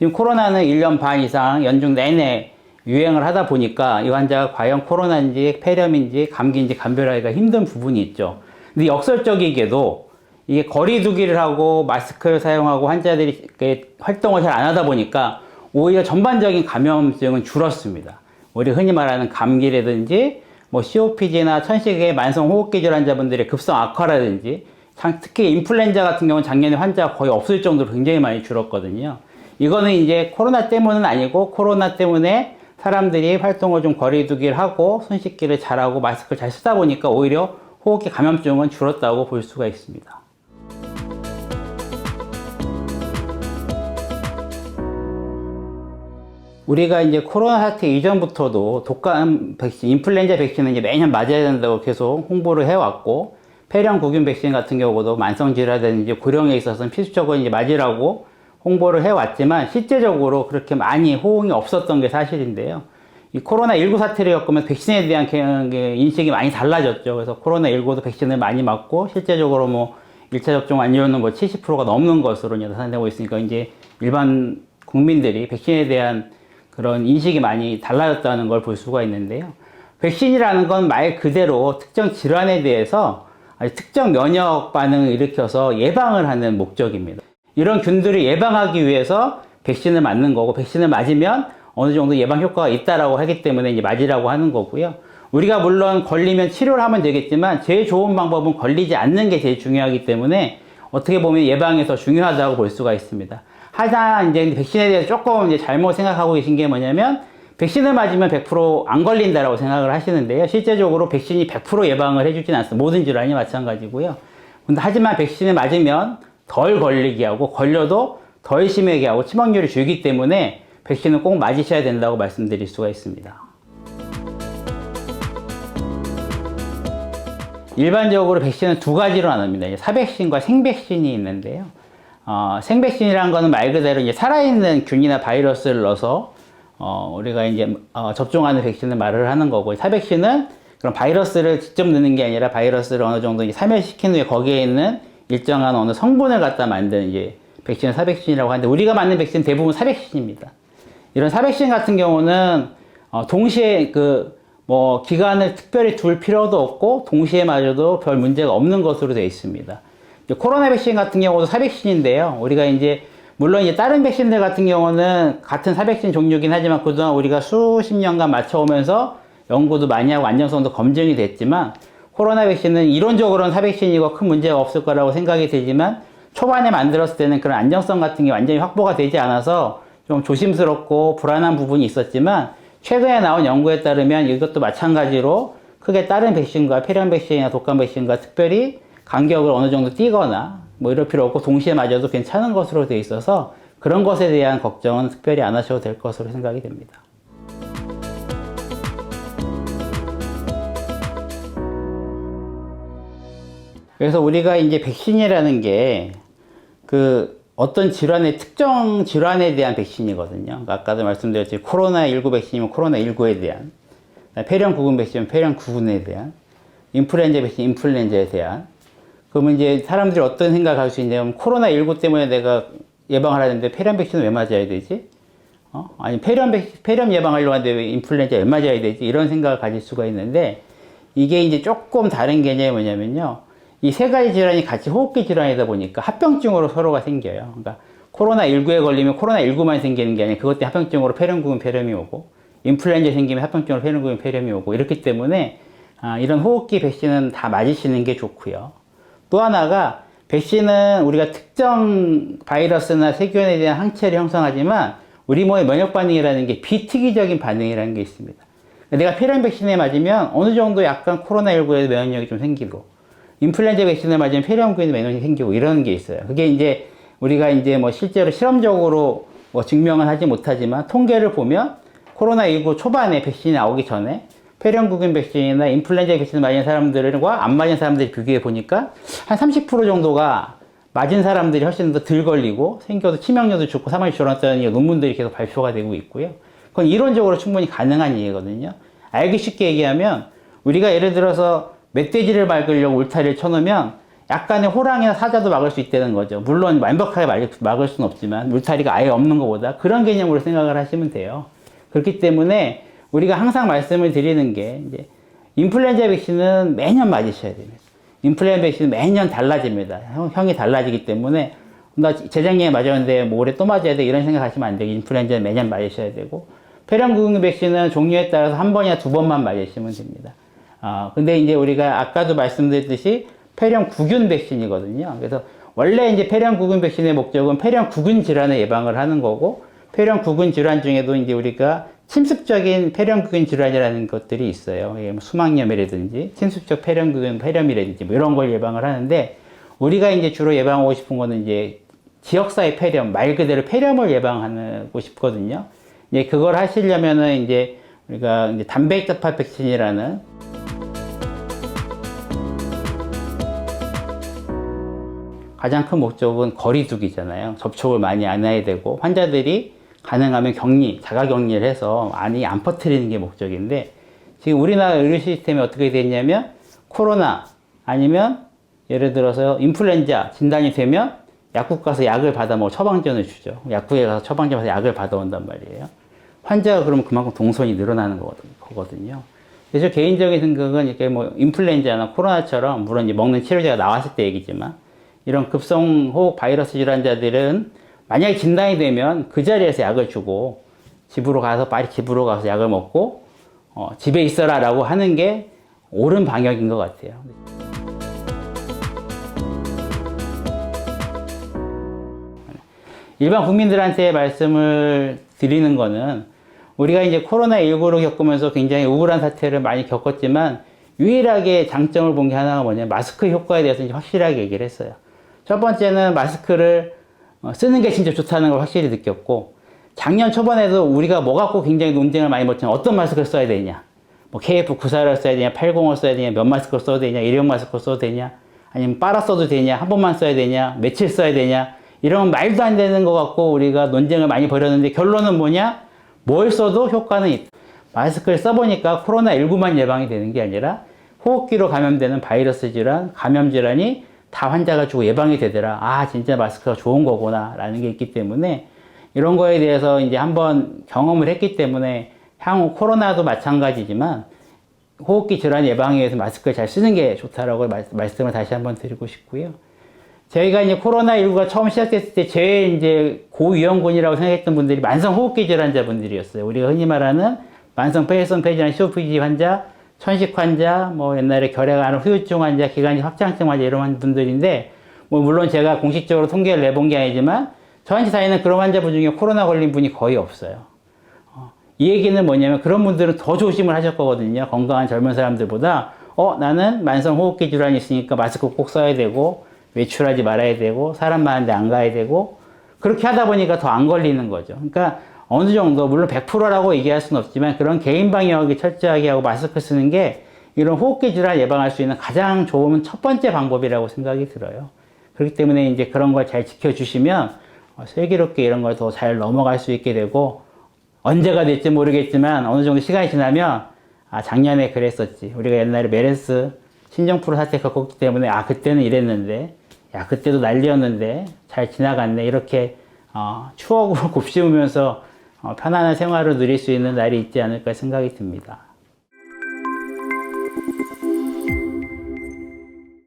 지금 코로나는 1년 반 이상 연중 내내 유행을 하다 보니까 이 환자가 과연 코로나인지 폐렴인지 감기인지 감별하기가 힘든 부분이 있죠. 근데 역설적이게도 이게 거리 두기를 하고 마스크를 사용하고 환자들이 활동을 잘 안 하다 보니까 오히려 전반적인 감염증은 줄었습니다. 우리 흔히 말하는 감기라든지 뭐 COPD나 천식의 만성호흡기 질환자분들의 급성 악화라든지 특히 인플루엔자 같은 경우는 작년에 환자가 거의 없을 정도로 굉장히 많이 줄었거든요. 이거는 이제 코로나 때문은 아니고 코로나 때문에 사람들이 활동을 좀 거리두기를 하고 손 씻기를 잘하고 마스크를 잘 쓰다 보니까 오히려 호흡기 감염증은 줄었다고 볼 수가 있습니다. 우리가 이제 코로나 사태 이전부터도 독감 백신, 인플루엔자 백신은 이제 매년 맞아야 된다고 계속 홍보를 해왔고, 폐렴 구균 백신 같은 경우도 만성질환이라든지 고령에 있어서는 필수적으로 이제 맞으라고 홍보를 해왔지만, 실제적으로 그렇게 많이 호응이 없었던 게 사실인데요. 이 코로나19 사태를 겪으면 백신에 대한 인식이 많이 달라졌죠. 그래서 코로나19도 백신을 많이 맞고, 실제적으로 뭐 1차 접종 완료율은 뭐 70%가 넘는 것으로 이제 나타내고 있으니까, 이제 일반 국민들이 백신에 대한 그런 인식이 많이 달라졌다는 걸 볼 수가 있는데요. 백신이라는 건 말 그대로 특정 질환에 대해서 특정 면역 반응을 일으켜서 예방을 하는 목적입니다. 이런 균들을 예방하기 위해서 백신을 맞는 거고, 백신을 맞으면 어느 정도 예방 효과가 있다라고 하기 때문에 이제 맞으라고 하는 거고요. 우리가 물론 걸리면 치료를 하면 되겠지만, 제일 좋은 방법은 걸리지 않는 게 제일 중요하기 때문에 어떻게 보면 예방이 더 중요하다고 볼 수가 있습니다. 하나 이제 백신에 대해서 조금 이제 잘못 생각하고 계신 게 뭐냐면, 백신을 맞으면 100% 안 걸린다라고 생각을 하시는데요. 실제적으로 백신이 100% 예방을 해주진 않습니다. 모든 질환이 마찬가지고요. 근데 하지만 백신을 맞으면 덜 걸리게 하고, 걸려도 덜 심하게 하고 치명률이 줄기 때문에 백신은 꼭 맞으셔야 된다고 말씀드릴 수가 있습니다. 일반적으로 백신은 두 가지로 나눕니다. 사백신과 생백신이 있는데요. 생백신이라는 거는 말 그대로 이제 살아있는 균이나 바이러스를 넣어서 우리가 이제 접종하는 백신을 말을 하는 거고, 사백신은 그런 바이러스를 직접 넣는 게 아니라 바이러스를 어느 정도 이제 사멸시킨 후에 거기에 있는 일정한 어느 성분을 갖다 만든 이제 백신을 사백신이라고 하는데, 우리가 맞는 백신 대부분 사백신입니다. 이런 사백신 같은 경우는 동시에 뭐 기간을 특별히 둘 필요도 없고 동시에 맞아도 별 문제가 없는 것으로 되어 있습니다. 코로나 백신 같은 경우도 사백신인데요. 우리가 이제 물론 이제 다른 백신들 같은 경우는 같은 사백신 종류긴 하지만, 그동안 우리가 수십 년간 맞춰오면서 연구도 많이 하고 안정성도 검증이 됐지만, 코로나 백신은 이론적으로는 사백신이고 큰 문제가 없을 거라고 생각이 되지만, 초반에 만들었을 때는 그런 안정성 같은 게 완전히 확보가 되지 않아서 좀 조심스럽고 불안한 부분이 있었지만, 최근에 나온 연구에 따르면 이것도 마찬가지로 크게 다른 백신과 폐렴 백신이나 독감 백신과 특별히 간격을 어느 정도 띄거나 뭐 이럴 필요 없고 동시에 맞아도 괜찮은 것으로 되어 있어서, 그런 것에 대한 걱정은 특별히 안 하셔도 될 것으로 생각이 됩니다. 그래서 우리가 이제 백신이라는 게 어떤 질환의 특정 질환에 대한 백신이거든요. 그러니까 아까도 말씀드렸듯이 코로나19 백신이면 코로나19에 대한, 폐렴 구균 백신이면 폐렴 구균에 대한, 인플루엔자 백신 인플루엔자에 대한. 그러면 이제 사람들이 어떤 생각을 할 수 있냐면, 코로나19 때문에 내가 예방을 하는데 폐렴 백신은 왜 맞아야 되지? 아니 폐렴 예방하려고 하는데 왜 인플루엔자 왜 맞아야 되지? 이런 생각을 가질 수가 있는데, 이게 이제 조금 다른 개념이 뭐냐면요, 이 세 가지 질환이 같이 호흡기 질환이다 보니까 합병증으로 서로가 생겨요. 그러니까 코로나19에 걸리면 코로나19만 생기는 게 아니라 그것 때문에 합병증으로 폐렴 구균 폐렴이 오고, 인플루엔자 생기면 합병증으로 폐렴 구균 폐렴이 오고, 이렇기 때문에 이런 호흡기 백신은 다 맞으시는 게 좋고요. 또 하나가, 백신은 우리가 특정 바이러스나 세균에 대한 항체를 형성하지만 우리 몸의 면역 반응이라는 게 비특이적인 반응이라는 게 있습니다. 내가 폐렴 백신에 맞으면 어느 정도 약간 코로나19에 면역력이 좀 생기고, 인플루엔자 백신을 맞으면 폐렴 구균에 면역력이 생기고, 이런 게 있어요. 그게 이제 우리가 이제 뭐 실제로 실험적으로 뭐 증명은 하지 못하지만, 통계를 보면 코로나19 초반에 백신이 나오기 전에 폐렴 구균 백신이나 인플루엔자 백신을 맞은 사람들과 안 맞은 사람들이 비교해 보니까 한 30% 정도가 맞은 사람들이 훨씬 더 덜 걸리고 생겨도 치명률도 좋고 사망률이 줄었다는 논문들이 계속 발표가 되고 있고요. 그건 이론적으로 충분히 가능한 얘기거든요. 알기 쉽게 얘기하면, 우리가 예를 들어서 멧돼지를 막으려고 울타리를 쳐놓으면 약간의 호랑이나 사자도 막을 수 있다는 거죠. 물론 완벽하게 막을 수는 없지만 물타리가 아예 없는 것보다 그런 개념으로 생각을 하시면 돼요. 그렇기 때문에 우리가 항상 말씀을 드리는 게 이제 인플루엔자 백신은 매년 맞으셔야 됩니다. 인플루엔자 백신은 매년 달라집니다. 형이 달라지기 때문에 나 재작년에 맞았는데 뭐 올해 또 맞아야 돼 이런 생각하시면 안 되고 인플루엔자는 매년 맞으셔야 되고 폐렴구균 백신은 종류에 따라서 한 번이나 두 번만 맞으시면 됩니다. 근데 이제 우리가 아까도 말씀드렸듯이 폐렴구균 백신이거든요. 그래서 원래 이제 폐렴구균 백신의 목적은 폐렴구균 질환을 예방을 하는 거고 폐렴구균 질환 중에도 이제 우리가 침습적인 폐렴구균 질환이라는 것들이 있어요. 뭐 수막염이라든지 침습적 폐렴구균 폐렴이라든지 뭐 이런 걸 예방을 하는데 우리가 이제 주로 예방하고 싶은 거는 이제 지역사회 폐렴, 말 그대로 폐렴을 예방하고 싶거든요. 이제 그걸 하시려면은 이제 우리가 이제 단백접합 백신이라는 가장 큰 목적은 거리두기잖아요. 접촉을 많이 안 해야 되고 환자들이 가능하면 격리, 자가격리를 해서 많이 안 퍼뜨리는 게 목적인데 지금 우리나라 의료 시스템이 어떻게 됐냐면 코로나 아니면 예를 들어서 인플루엔자 진단이 되면 약국 가서 약을 받아 뭐 처방전을 주죠. 약국에 가서 처방전 받아서 약을 받아온단 말이에요. 환자가 그러면 그만큼 동선이 늘어나는 거거든요. 그래서 개인적인 생각은 이렇게 뭐 인플루엔자나 코로나처럼 물론 이제 먹는 치료제가 나왔을 때 얘기지만 이런 급성호흡 바이러스 질환자들은 만약에 진단이 되면 그 자리에서 약을 주고 빨리 집으로 가서 약을 먹고 집에 있어라 라고 하는 게 옳은 방역인 것 같아요. 일반 국민들한테 말씀을 드리는 거는 우리가 이제 코로나19로 겪으면서 굉장히 우울한 사태를 많이 겪었지만 유일하게 장점을 본 게 하나가 뭐냐면 마스크 효과에 대해서 이제 확실하게 얘기를 했어요. 첫 번째는 마스크를 쓰는 게 진짜 좋다는 걸 확실히 느꼈고 작년 초반에도 우리가 뭐 갖고 굉장히 논쟁을 많이 벌였잖아요. 어떤 마스크를 써야 되냐 뭐 KF94를 써야 되냐 80을 써야 되냐 몇 마스크를 써야 되냐 일회용 마스크를 써도 되냐 아니면 빨아 써도 되냐 한 번만 써야 되냐 며칠 써야 되냐 이런 말도 안 되는 것 같고 우리가 논쟁을 많이 벌였는데 결론은 뭐냐 뭘 써도 효과는 있다. 마스크를 써보니까 코로나19만 예방이 되는 게 아니라 호흡기로 감염되는 바이러스 질환 감염 질환이 다 환자가 주고 예방이 되더라. 진짜 마스크가 좋은 거구나 라는 게 있기 때문에 이런 거에 대해서 이제 한번 경험을 했기 때문에 향후 코로나도 마찬가지지만 호흡기 질환 예방에 위해서 마스크를 잘 쓰는 게 좋다라고 말씀을 다시 한번 드리고 싶고요. 저희가 이제 코로나19가 처음 시작됐을 때 제일 이제 고위험군이라고 생각했던 분들이 만성 호흡기 질환자분들이었어요. 우리가 흔히 말하는 만성 폐혈성 폐질환 COPD 환자, 천식 환자, 뭐 옛날에 결핵암 후유증 환자, 기관지 확장증 환자 이런 분들인데 뭐 물론 제가 공식적으로 통계를 내본 게 아니지만 저한테 다니는 그런 환자분 중에 코로나 걸린 분이 거의 없어요. 이 얘기는 뭐냐면 그런 분들은 더 조심을 하실 거거든요. 건강한 젊은 사람들보다 나는 만성 호흡기 질환이 있으니까 마스크 꼭 써야 되고 외출하지 말아야 되고 사람 많은데 안 가야 되고 그렇게 하다 보니까 더 안 걸리는 거죠. 그러니까 어느 정도 물론 100%라고 얘기할 수는 없지만 그런 개인 방역이 철저하게 하고 마스크 쓰는 게 이런 호흡기 질환 예방할 수 있는 가장 좋은 첫 번째 방법이라고 생각이 들어요. 그렇기 때문에 이제 그런 걸 잘 지켜주시면 슬기롭게 이런 걸 더 잘 넘어갈 수 있게 되고 언제가 될지 모르겠지만 어느 정도 시간이 지나면 작년에 그랬었지. 우리가 옛날에 메르스 신종플루 사태 겪었기 때문에 그때는 이랬는데 그때도 난리였는데 잘 지나갔네 이렇게 추억으로 곱씹으면서 편안한 생활을 누릴 수 있는 날이 있지 않을까 생각이 듭니다.